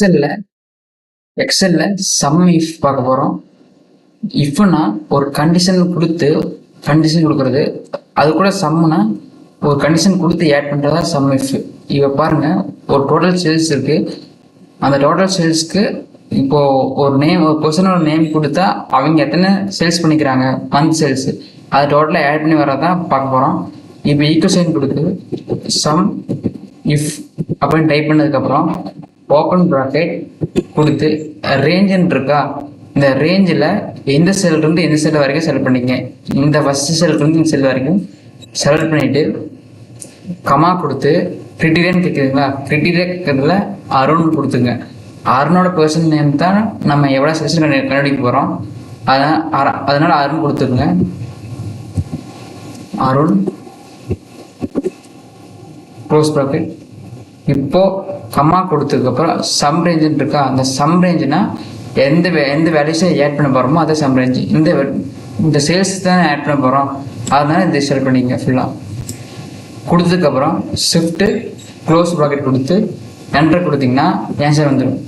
எக்ஸல்ல எக்ஸல்ல some if பார்க்க போகிறோம். இஃப்னா ஒரு கண்டிஷன் கொடுக்குறது, அது கூட சம்னா ஒரு கண்டிஷன் கொடுத்து ஆட் பண்ணுறதா சம் இஃப். இப்போ பாருங்க, ஒரு டோட்டல் சேல்ஸ் இருக்கு. அந்த டோட்டல் சேல்ஸ்க்கு இப்போ ஒரு பர்சனோட நேம் கொடுத்தா அவங்க எத்தனை சேல்ஸ் பண்ணிக்கிறாங்க மந்த் சேல்ஸ், அது டோட்டலாக ஆட் பண்ணி வரதான் பார்க்க போகிறோம். இப்போ ஈக்குவல் கொடுத்து சம் இஃப் அப்படின்னு டைப் பண்ணதுக்கப்புறம் ஓப்பன் ப்ராக்கெட் கொடுத்து ரேஞ்சுன்னு இருக்கா, இந்த ரேஞ்சில் எந்த செல்லிருந்து எந்த செல் வரைக்கும் செலக்ட் பண்ணிக்க. இந்த ஃபர்ஸ்ட் செல்லிருந்து இந்த செல் வரைக்கும் செலக்ட் பண்ணிட்டு கமா கொடுத்து கிரிட்டீரியான்னு கேட்குதுங்களா, கிரிட்டீரியா கேட்கறதுல அருண் கொடுத்துங்க. அருணோட பர்சன் நேம் தான் நம்ம எவ்வளோ செலக்ஷன் கண்டுபிடிக்க போகிறோம். அதனால அருண் கொடுத்துருங்க. Arun close bracket. இப்போ கம்மா கொடுத்ததுக்கப்புறம் சம் ரேஞ்சுன்னு இருக்கா, அந்த சம் ரேஞ்சுனா எந்த வேல்யூஸை ஆட் பண்ண போகிறோமோ அதை சம் ரேஞ்சு. இந்த சேல்ஸ் தான் ஆட் பண்ண போகிறோம், அதனால இதை செலக்ட் பண்ணிங்க ஃபுல்லாக. கொடுத்ததுக்கப்புறம் ஷிஃப்ட்டு க்ளோஸ் ப்ராக்கெட் கொடுத்து என்டர் கொடுத்தீங்கன்னா ஆன்சர் வந்துடும்.